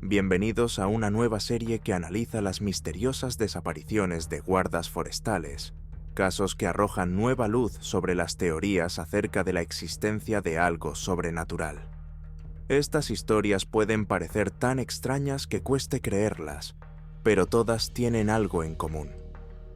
Bienvenidos a una nueva serie que analiza las misteriosas desapariciones de guardas forestales, casos que arrojan nueva luz sobre las teorías acerca de la existencia de algo sobrenatural. Estas historias pueden parecer tan extrañas que cueste creerlas, pero todas tienen algo en común.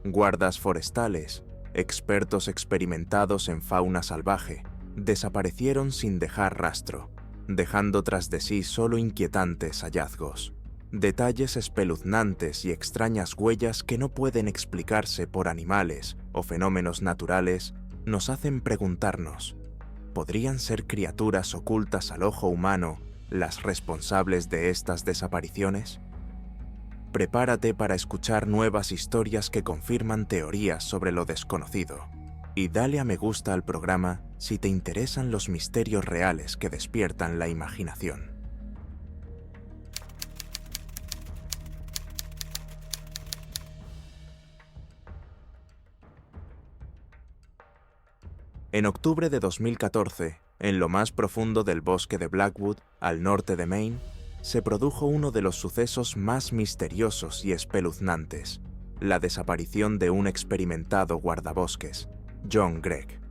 Guardas forestales, expertos experimentados en fauna salvaje, desaparecieron sin dejar rastro, dejando tras de sí solo inquietantes hallazgos, detalles espeluznantes y extrañas huellas que no pueden explicarse por animales o fenómenos naturales. Nos hacen preguntarnos, ¿podrían ser criaturas ocultas al ojo humano las responsables de estas desapariciones? Prepárate para escuchar nuevas historias que confirman teorías sobre lo desconocido. Y dale a me gusta al programa si te interesan los misterios reales que despiertan la imaginación. En octubre de 2014, en lo más profundo del bosque de Blackwood, al norte de Maine, se produjo uno de los sucesos más misteriosos y espeluznantes: la desaparición de un experimentado guardabosques, John Gregg.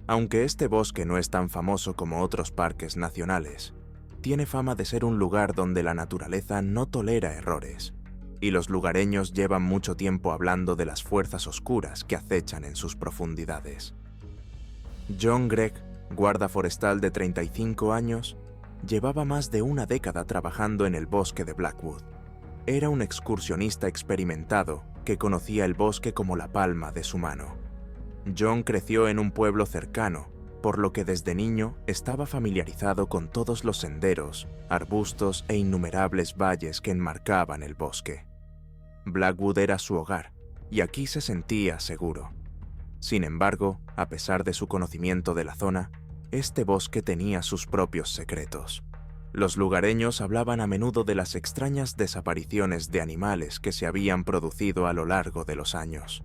Aunque este bosque no es tan famoso como otros parques nacionales, tiene fama de ser un lugar donde la naturaleza no tolera errores, y los lugareños llevan mucho tiempo hablando de las fuerzas oscuras que acechan en sus profundidades. John Gregg, guarda forestal de 35 años, llevaba más de una década trabajando en el bosque de Blackwood. Era un excursionista experimentado que conocía el bosque como la palma de su mano. John creció en un pueblo cercano, por lo que desde niño estaba familiarizado con todos los senderos, arbustos e innumerables valles que enmarcaban el bosque. Blackwood era su hogar, y aquí se sentía seguro. Sin embargo, a pesar de su conocimiento de la zona, este bosque tenía sus propios secretos. Los lugareños hablaban a menudo de las extrañas desapariciones de animales que se habían producido a lo largo de los años.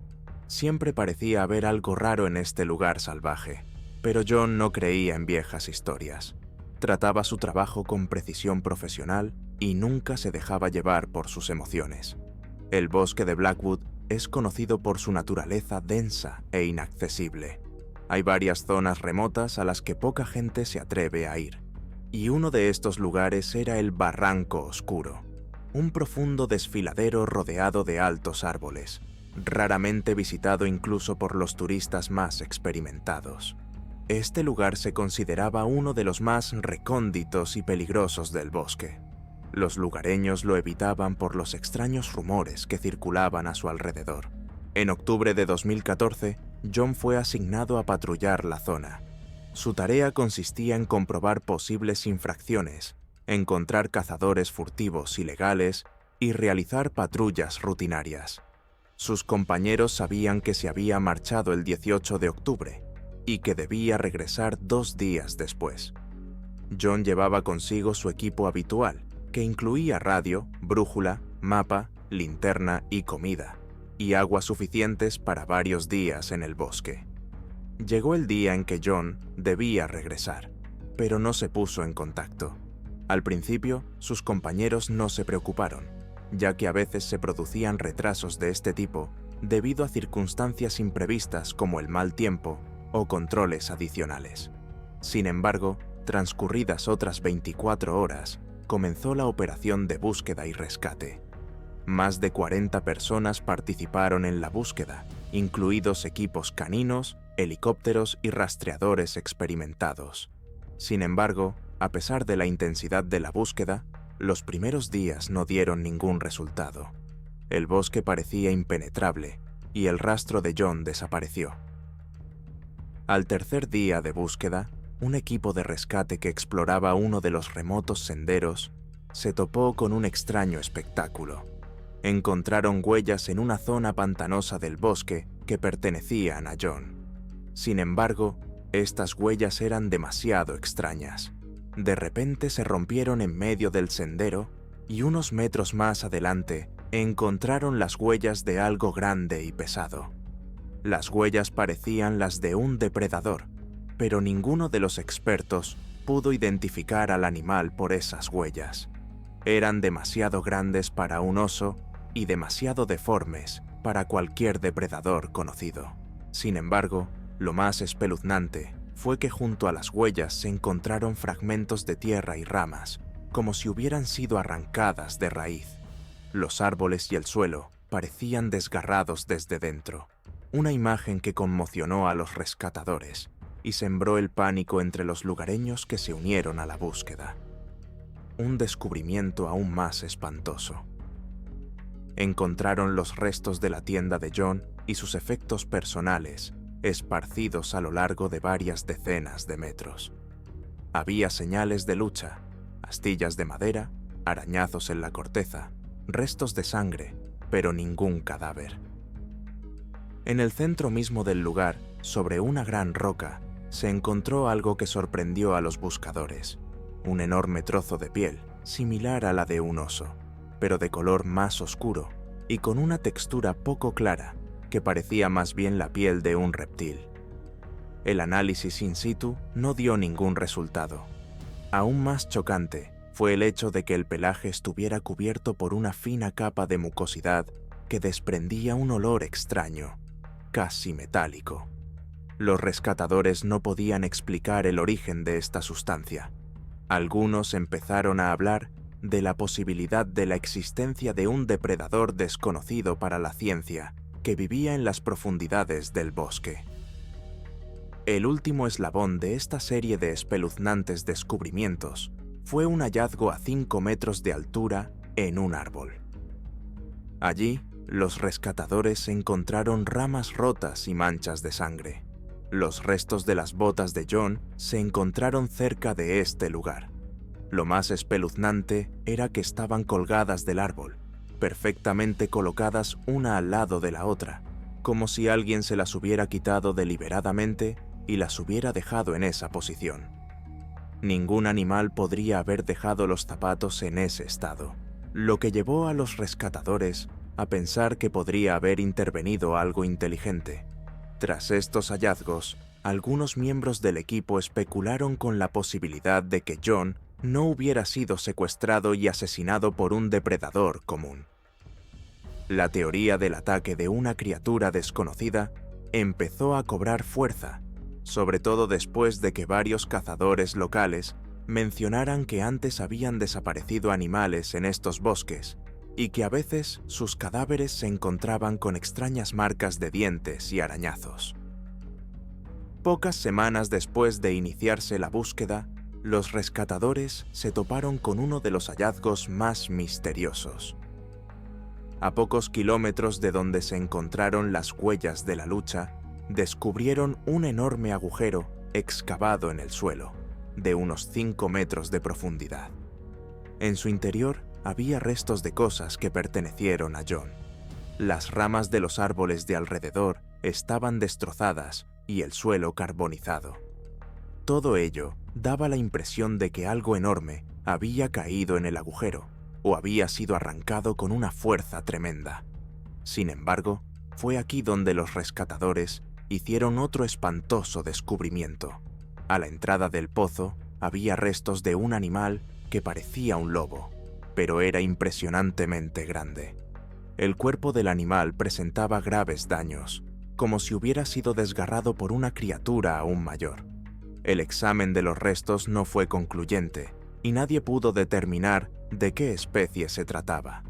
Siempre parecía haber algo raro en este lugar salvaje, pero John no creía en viejas historias. Trataba su trabajo con precisión profesional y nunca se dejaba llevar por sus emociones. El bosque de Blackwood es conocido por su naturaleza densa e inaccesible. Hay varias zonas remotas a las que poca gente se atreve a ir, y uno de estos lugares era el Barranco Oscuro, un profundo desfiladero rodeado de altos árboles, raramente visitado incluso por los turistas más experimentados. Este lugar se consideraba uno de los más recónditos y peligrosos del bosque. Los lugareños lo evitaban por los extraños rumores que circulaban a su alrededor. En octubre de 2014, John fue asignado a patrullar la zona. Su tarea consistía en comprobar posibles infracciones, encontrar cazadores furtivos ilegales y realizar patrullas rutinarias. Sus compañeros sabían que se había marchado el 18 de octubre y que debía regresar 2 días después. John llevaba consigo su equipo habitual, que incluía radio, brújula, mapa, linterna y comida, y agua suficientes para varios días en el bosque. Llegó el día en que John debía regresar, pero no se puso en contacto. Al principio, sus compañeros no se preocuparon, ya que a veces se producían retrasos de este tipo debido a circunstancias imprevistas como el mal tiempo o controles adicionales. Sin embargo, transcurridas otras 24 horas, comenzó la operación de búsqueda y rescate. Más de 40 personas participaron en la búsqueda, incluidos equipos caninos, helicópteros y rastreadores experimentados. Sin embargo, a pesar de la intensidad de la búsqueda, los primeros días no dieron ningún resultado. El bosque parecía impenetrable y el rastro de John desapareció. Al tercer día de búsqueda, un equipo de rescate que exploraba uno de los remotos senderos se topó con un extraño espectáculo. Encontraron huellas en una zona pantanosa del bosque que pertenecían a John. Sin embargo, estas huellas eran demasiado extrañas. De repente se rompieron en medio del sendero y unos metros más adelante encontraron las huellas de algo grande y pesado. Las huellas parecían las de un depredador, pero ninguno de los expertos pudo identificar al animal por esas huellas. Eran demasiado grandes para un oso y demasiado deformes para cualquier depredador conocido. Sin embargo, lo más espeluznante fue que junto a las huellas se encontraron fragmentos de tierra y ramas, como si hubieran sido arrancadas de raíz. Los árboles y el suelo parecían desgarrados desde dentro, una imagen que conmocionó a los rescatadores y sembró el pánico entre los lugareños que se unieron a la búsqueda. Un descubrimiento aún más espantoso. Encontraron los restos de la tienda de John y sus efectos personales esparcidos a lo largo de varias decenas de metros. Había señales de lucha, astillas de madera, arañazos en la corteza, restos de sangre, pero ningún cadáver. En el centro mismo del lugar, sobre una gran roca, se encontró algo que sorprendió a los buscadores: un enorme trozo de piel, similar a la de un oso, pero de color más oscuro y con una textura poco clara que parecía más bien la piel de un reptil. El análisis in situ no dio ningún resultado. Aún más chocante fue el hecho de que el pelaje estuviera cubierto por una fina capa de mucosidad que desprendía un olor extraño, casi metálico. Los rescatadores no podían explicar el origen de esta sustancia. Algunos empezaron a hablar de la posibilidad de la existencia de un depredador desconocido para la ciencia que vivía en las profundidades del bosque. El último eslabón de esta serie de espeluznantes descubrimientos fue un hallazgo a 5 metros de altura en un árbol. Allí, los rescatadores encontraron ramas rotas y manchas de sangre. Los restos de las botas de John se encontraron cerca de este lugar. Lo más espeluznante era que estaban colgadas del árbol, perfectamente colocadas una al lado de la otra, como si alguien se las hubiera quitado deliberadamente y las hubiera dejado en esa posición. Ningún animal podría haber dejado los zapatos en ese estado, lo que llevó a los rescatadores a pensar que podría haber intervenido algo inteligente. Tras estos hallazgos, algunos miembros del equipo especularon con la posibilidad de que John no hubiera sido secuestrado y asesinado por un depredador común. La teoría del ataque de una criatura desconocida empezó a cobrar fuerza, sobre todo después de que varios cazadores locales mencionaran que antes habían desaparecido animales en estos bosques y que a veces sus cadáveres se encontraban con extrañas marcas de dientes y arañazos. Pocas semanas después de iniciarse la búsqueda, los rescatadores se toparon con uno de los hallazgos más misteriosos. A pocos kilómetros de donde se encontraron las huellas de la lucha, descubrieron un enorme agujero excavado en el suelo, de unos 5 metros de profundidad. En su interior había restos de cosas que pertenecieron a John. Las ramas de los árboles de alrededor estaban destrozadas y el suelo carbonizado. Todo ello daba la impresión de que algo enorme había caído en el agujero o había sido arrancado con una fuerza tremenda. Sin embargo, fue aquí donde los rescatadores hicieron otro espantoso descubrimiento. A la entrada del pozo había restos de un animal que parecía un lobo, pero era impresionantemente grande. El cuerpo del animal presentaba graves daños, como si hubiera sido desgarrado por una criatura aún mayor. El examen de los restos no fue concluyente y nadie pudo determinar de qué especie se trataba.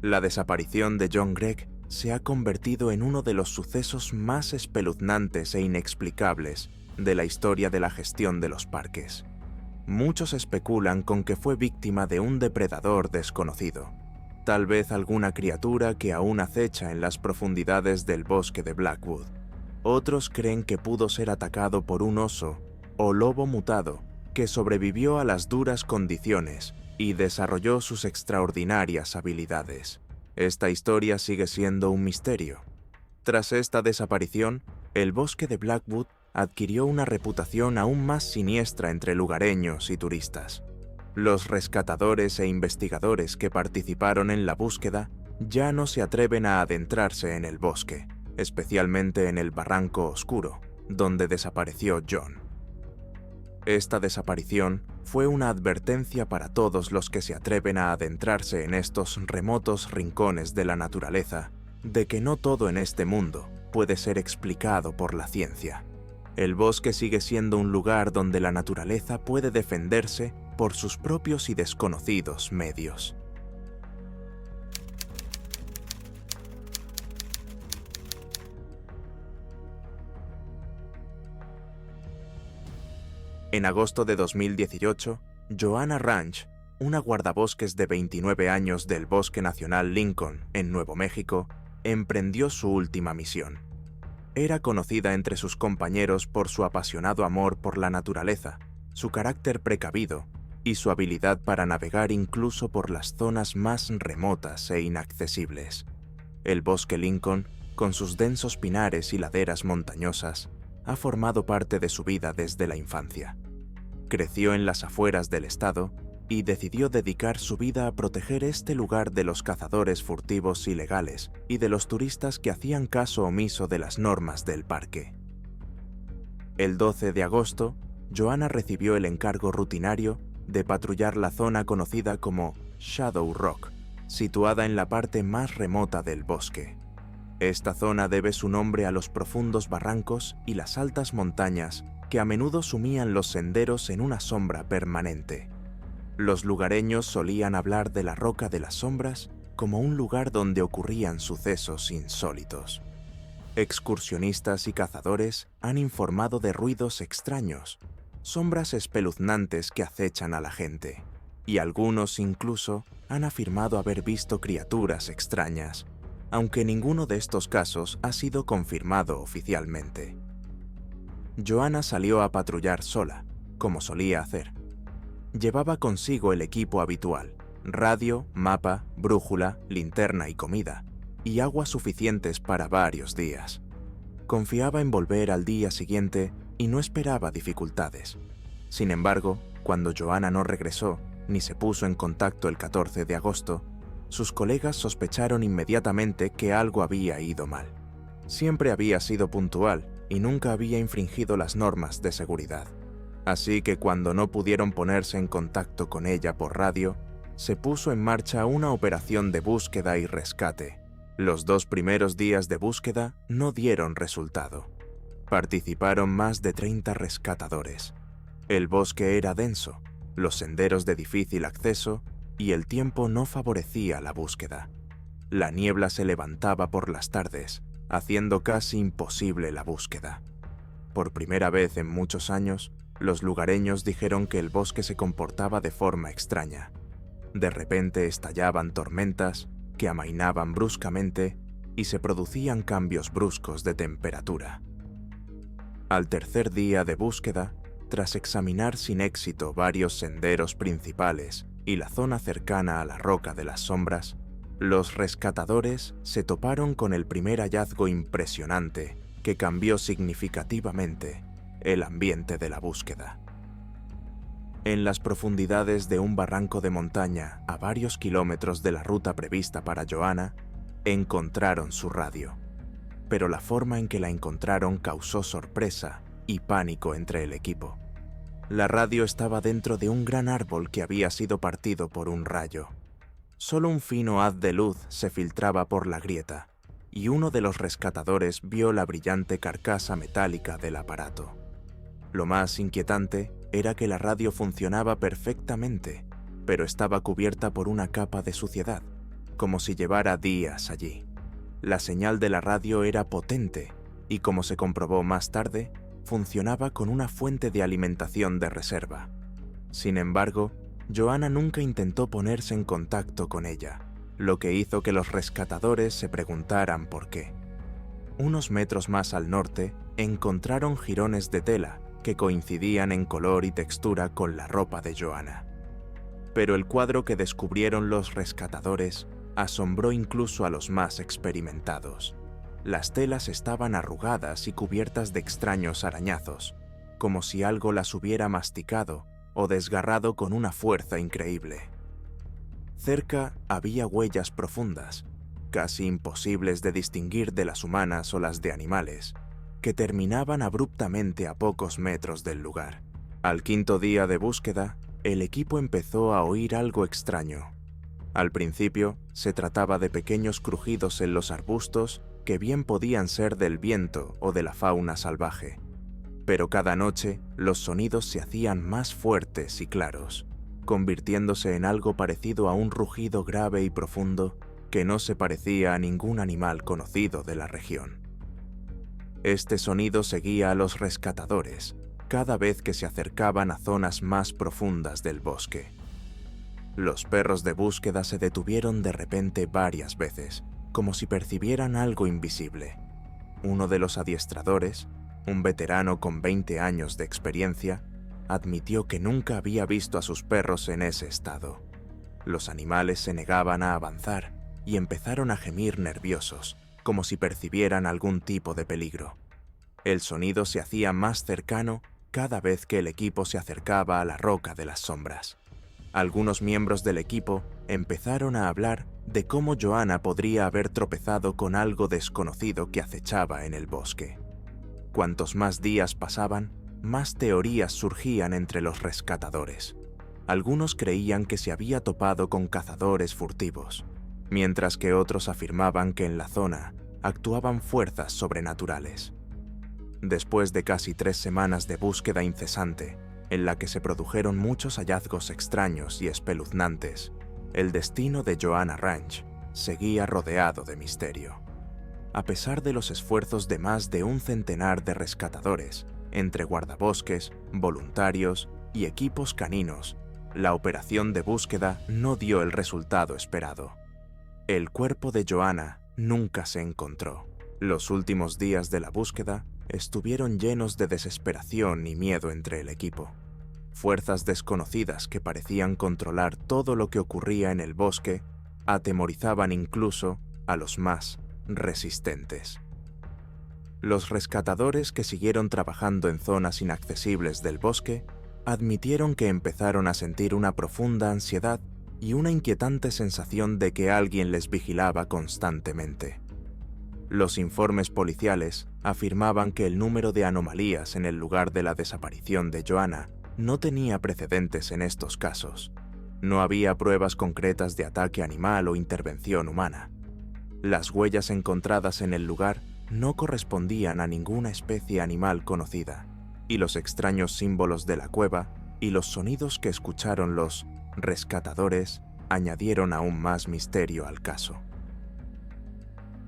La desaparición de John Gregg se ha convertido en uno de los sucesos más espeluznantes e inexplicables de la historia de la gestión de los parques. Muchos especulan con que fue víctima de un depredador desconocido, tal vez alguna criatura que aún acecha en las profundidades del bosque de Blackwood. Otros creen que pudo ser atacado por un oso o lobo mutado que sobrevivió a las duras condiciones y desarrolló sus extraordinarias habilidades. Esta historia sigue siendo un misterio. Tras esta desaparición, el bosque de Blackwood adquirió una reputación aún más siniestra entre lugareños y turistas. Los rescatadores e investigadores que participaron en la búsqueda ya no se atreven a adentrarse en el bosque, especialmente en el barranco oscuro, donde desapareció John. Esta desaparición fue una advertencia para todos los que se atreven a adentrarse en estos remotos rincones de la naturaleza, de que no todo en este mundo puede ser explicado por la ciencia. El bosque sigue siendo un lugar donde la naturaleza puede defenderse por sus propios y desconocidos medios. En agosto de 2018, Joanna Ranch, una guardabosques de 29 años del Bosque Nacional Lincoln, en Nuevo México, emprendió su última misión. Era conocida entre sus compañeros por su apasionado amor por la naturaleza, su carácter precavido y su habilidad para navegar incluso por las zonas más remotas e inaccesibles. El Bosque Lincoln, con sus densos pinares y laderas montañosas, ha formado parte de su vida desde la infancia. Creció en las afueras del estado y decidió dedicar su vida a proteger este lugar de los cazadores furtivos ilegales y de los turistas que hacían caso omiso de las normas del parque. El 12 de agosto, Joanna recibió el encargo rutinario de patrullar la zona conocida como Shadow Rock, situada en la parte más remota del bosque. Esta zona debe su nombre a los profundos barrancos y las altas montañas que a menudo sumían los senderos en una sombra permanente. Los lugareños solían hablar de la Roca de las Sombras como un lugar donde ocurrían sucesos insólitos. Excursionistas y cazadores han informado de ruidos extraños, sombras espeluznantes que acechan a la gente, y algunos incluso han afirmado haber visto criaturas extrañas, aunque ninguno de estos casos ha sido confirmado oficialmente. Joanna salió a patrullar sola, como solía hacer. Llevaba consigo el equipo habitual: radio, mapa, brújula, linterna y comida, y agua suficientes para varios días. Confiaba en volver al día siguiente y no esperaba dificultades. Sin embargo, cuando Joanna no regresó ni se puso en contacto el 14 de agosto, sus colegas sospecharon inmediatamente que algo había ido mal. Siempre había sido puntual y nunca había infringido las normas de seguridad. Así que cuando no pudieron ponerse en contacto con ella por radio, se puso en marcha una operación de búsqueda y rescate. Los 2 primeros días de búsqueda no dieron resultado. Participaron más de 30 rescatadores. El bosque era denso, los senderos de difícil acceso y el tiempo no favorecía la búsqueda. La niebla se levantaba por las tardes, haciendo casi imposible la búsqueda. Por primera vez en muchos años, los lugareños dijeron que el bosque se comportaba de forma extraña. De repente estallaban tormentas que amainaban bruscamente y se producían cambios bruscos de temperatura. Al tercer día de búsqueda, tras examinar sin éxito varios senderos principales y la zona cercana a la Roca de las Sombras, los rescatadores se toparon con el primer hallazgo impresionante que cambió significativamente el ambiente de la búsqueda. En las profundidades de un barranco de montaña a varios kilómetros de la ruta prevista para Joanna, encontraron su radio. Pero la forma en que la encontraron causó sorpresa y pánico entre el equipo. La radio estaba dentro de un gran árbol que había sido partido por un rayo. Solo un fino haz de luz se filtraba por la grieta, y uno de los rescatadores vio la brillante carcasa metálica del aparato. Lo más inquietante era que la radio funcionaba perfectamente, pero estaba cubierta por una capa de suciedad, como si llevara días allí. La señal de la radio era potente y, como se comprobó más tarde, funcionaba con una fuente de alimentación de reserva. Sin embargo, Joanna nunca intentó ponerse en contacto con ella, lo que hizo que los rescatadores se preguntaran por qué. Unos metros más al norte, encontraron jirones de tela que coincidían en color y textura con la ropa de Joanna. Pero el cuadro que descubrieron los rescatadores asombró incluso a los más experimentados. Las telas estaban arrugadas y cubiertas de extraños arañazos, como si algo las hubiera masticado o desgarrado con una fuerza increíble. Cerca había huellas profundas, casi imposibles de distinguir de las humanas o las de animales, que terminaban abruptamente a pocos metros del lugar. Al quinto día de búsqueda, el equipo empezó a oír algo extraño. Al principio, se trataba de pequeños crujidos en los arbustos que bien podían ser del viento o de la fauna salvaje. Pero cada noche, los sonidos se hacían más fuertes y claros, convirtiéndose en algo parecido a un rugido grave y profundo que no se parecía a ningún animal conocido de la región. Este sonido seguía a los rescatadores cada vez que se acercaban a zonas más profundas del bosque. Los perros de búsqueda se detuvieron de repente varias veces, como si percibieran algo invisible. Uno de los adiestradores, un veterano con 20 años de experiencia, admitió que nunca había visto a sus perros en ese estado. Los animales se negaban a avanzar y empezaron a gemir nerviosos, como si percibieran algún tipo de peligro. El sonido se hacía más cercano cada vez que el equipo se acercaba a la roca de las sombras. Algunos miembros del equipo empezaron a hablar de cómo Joanna podría haber tropezado con algo desconocido que acechaba en el bosque. Cuantos más días pasaban, más teorías surgían entre los rescatadores. Algunos creían que se había topado con cazadores furtivos, mientras que otros afirmaban que en la zona actuaban fuerzas sobrenaturales. Después de casi 3 semanas de búsqueda incesante, en la que se produjeron muchos hallazgos extraños y espeluznantes, el destino de Joanna Ranch seguía rodeado de misterio. A pesar de los esfuerzos de más de un centenar de rescatadores, entre guardabosques, voluntarios y equipos caninos, la operación de búsqueda no dio el resultado esperado. El cuerpo de Joanna nunca se encontró. Los últimos días de la búsqueda estuvieron llenos de desesperación y miedo entre el equipo. Fuerzas desconocidas que parecían controlar todo lo que ocurría en el bosque atemorizaban incluso a los más resistentes. Los rescatadores que siguieron trabajando en zonas inaccesibles del bosque admitieron que empezaron a sentir una profunda ansiedad y una inquietante sensación de que alguien les vigilaba constantemente. Los informes policiales afirmaban que el número de anomalías en el lugar de la desaparición de Joanna no tenía precedentes en estos casos. No había pruebas concretas de ataque animal o intervención humana. Las huellas encontradas en el lugar no correspondían a ninguna especie animal conocida, y los extraños símbolos de la cueva y los sonidos que escucharon los rescatadores añadieron aún más misterio al caso.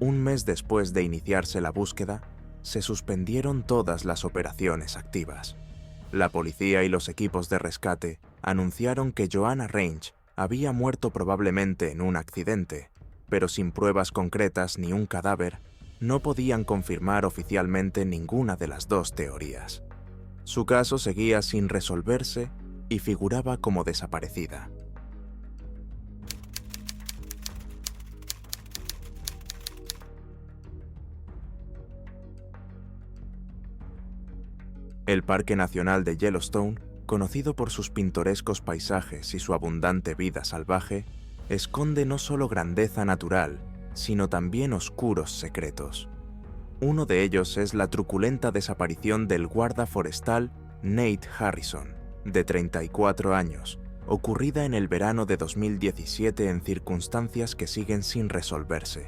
Un mes después de iniciarse la búsqueda, se suspendieron todas las operaciones activas. La policía y los equipos de rescate anunciaron que Joanna Ranch había muerto probablemente en un accidente, pero sin pruebas concretas ni un cadáver, no podían confirmar oficialmente ninguna de las dos teorías. Su caso seguía sin resolverse y figuraba como desaparecida. El Parque Nacional de Yellowstone, conocido por sus pintorescos paisajes y su abundante vida salvaje, esconde no solo grandeza natural, sino también oscuros secretos. Uno de ellos es la truculenta desaparición del guarda forestal Nate Harrison, de 34 años, ocurrida en el verano de 2017 en circunstancias que siguen sin resolverse.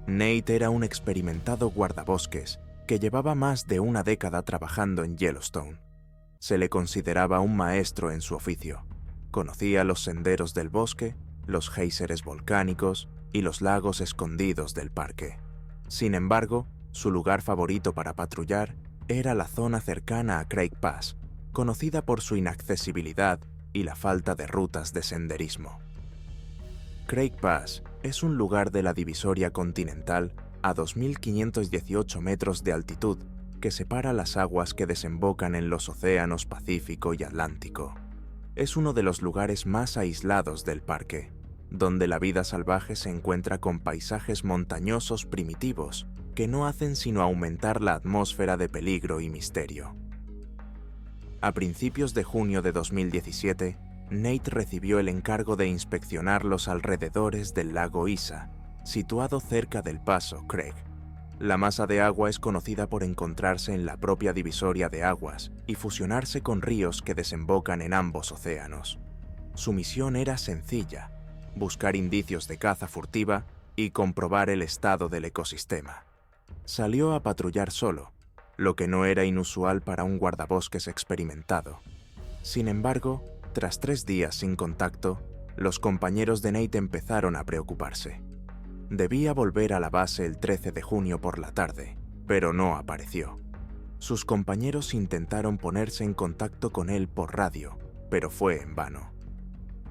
Nate era un experimentado guardabosques que llevaba más de una década trabajando en Yellowstone. Se le consideraba un maestro en su oficio. Conocía los senderos del bosque, los géiseres volcánicos y los lagos escondidos del parque. Sin embargo, su lugar favorito para patrullar era la zona cercana a Craig Pass, conocida por su inaccesibilidad y la falta de rutas de senderismo. Craig Pass es un lugar de la divisoria continental a 2.518 metros de altitud que separa las aguas que desembocan en los océanos Pacífico y Atlántico. Es uno de los lugares más aislados del parque, donde la vida salvaje se encuentra con paisajes montañosos primitivos que no hacen sino aumentar la atmósfera de peligro y misterio. A principios de junio de 2017, Nate recibió el encargo de inspeccionar los alrededores del lago Isa, situado cerca del paso Craig. La masa de agua es conocida por encontrarse en la propia divisoria de aguas y fusionarse con ríos que desembocan en ambos océanos. Su misión era sencilla: buscar indicios de caza furtiva y comprobar el estado del ecosistema. Salió a patrullar solo, lo que no era inusual para un guardabosques experimentado. Sin embargo, tras 3 días sin contacto, los compañeros de Nate empezaron a preocuparse. Debía volver a la base el 13 de junio por la tarde, pero no apareció. Sus compañeros intentaron ponerse en contacto con él por radio, pero fue en vano.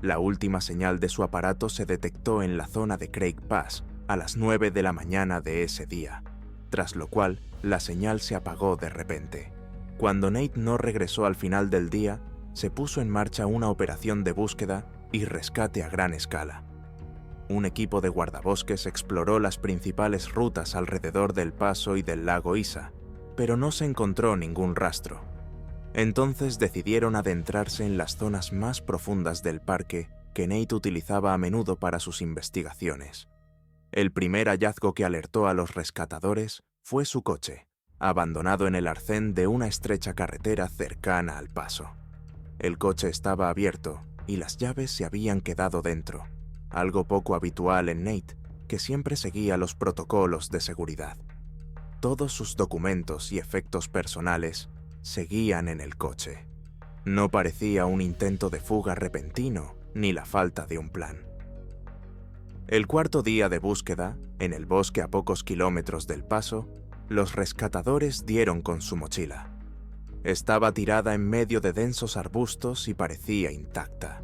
La última señal de su aparato se detectó en la zona de Craig Pass a las 9 de la mañana de ese día, tras lo cual la señal se apagó de repente. Cuando Nate no regresó al final del día, se puso en marcha una operación de búsqueda y rescate a gran escala. Un equipo de guardabosques exploró las principales rutas alrededor del paso y del lago Isa, pero no se encontró ningún rastro. Entonces decidieron adentrarse en las zonas más profundas del parque que Nate utilizaba a menudo para sus investigaciones. El primer hallazgo que alertó a los rescatadores fue su coche, abandonado en el arcén de una estrecha carretera cercana al paso. El coche estaba abierto y las llaves se habían quedado dentro, algo poco habitual en Nate, que siempre seguía los protocolos de seguridad. Todos sus documentos y efectos personales seguían en el coche. No parecía un intento de fuga repentino ni la falta de un plan. El cuarto día de búsqueda, en el bosque a pocos kilómetros del paso, los rescatadores dieron con su mochila. Estaba tirada en medio de densos arbustos y parecía intacta.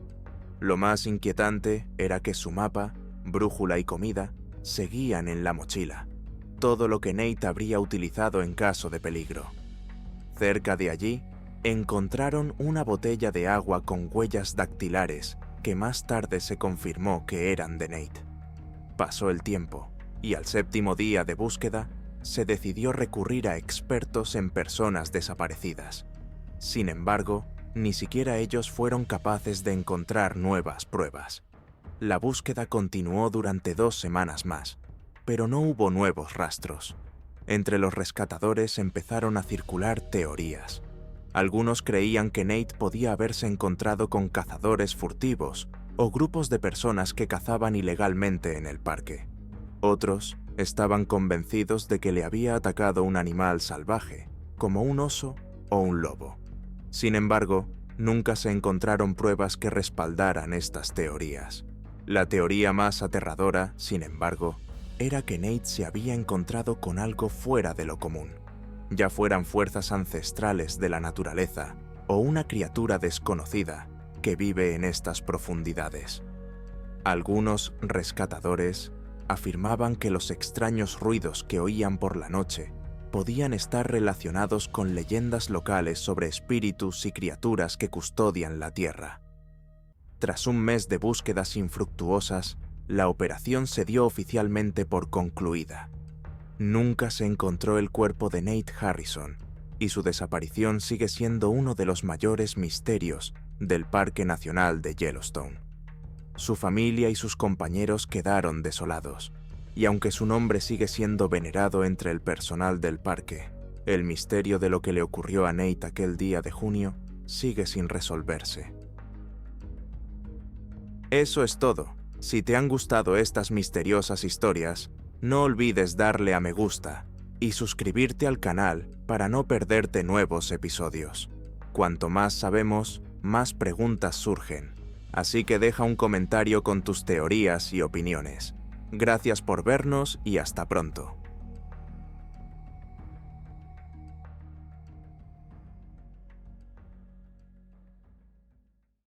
Lo más inquietante era que su mapa, brújula y comida seguían en la mochila, todo lo que Nate habría utilizado en caso de peligro. Cerca de allí, encontraron una botella de agua con huellas dactilares que más tarde se confirmó que eran de Nate. Pasó el tiempo, y al 7º día de búsqueda, se decidió recurrir a expertos en personas desaparecidas. Sin embargo, ni siquiera ellos fueron capaces de encontrar nuevas pruebas. La búsqueda continuó durante 2 semanas más, pero no hubo nuevos rastros. Entre los rescatadores empezaron a circular teorías. Algunos creían que Nate podía haberse encontrado con cazadores furtivos o grupos de personas que cazaban ilegalmente en el parque. Otros estaban convencidos de que le había atacado un animal salvaje, como un oso o un lobo. Sin embargo, nunca se encontraron pruebas que respaldaran estas teorías. La teoría más aterradora, sin embargo, era que Nate se había encontrado con algo fuera de lo común, ya fueran fuerzas ancestrales de la naturaleza o una criatura desconocida que vive en estas profundidades. Algunos rescatadores afirmaban que los extraños ruidos que oían por la noche podían estar relacionados con leyendas locales sobre espíritus y criaturas que custodian la tierra. Tras un mes de búsquedas infructuosas, la operación se dio oficialmente por concluida. Nunca se encontró el cuerpo de Nate Harrison, y su desaparición sigue siendo uno de los mayores misterios del Parque Nacional de Yellowstone. Su familia y sus compañeros quedaron desolados, y aunque su nombre sigue siendo venerado entre el personal del parque, el misterio de lo que le ocurrió a Nate aquel día de junio sigue sin resolverse. Eso es todo. Si te han gustado estas misteriosas historias, no olvides darle a me gusta y suscribirte al canal para no perderte nuevos episodios. Cuanto más sabemos, más preguntas surgen, así que deja un comentario con tus teorías y opiniones. Gracias por vernos y hasta pronto.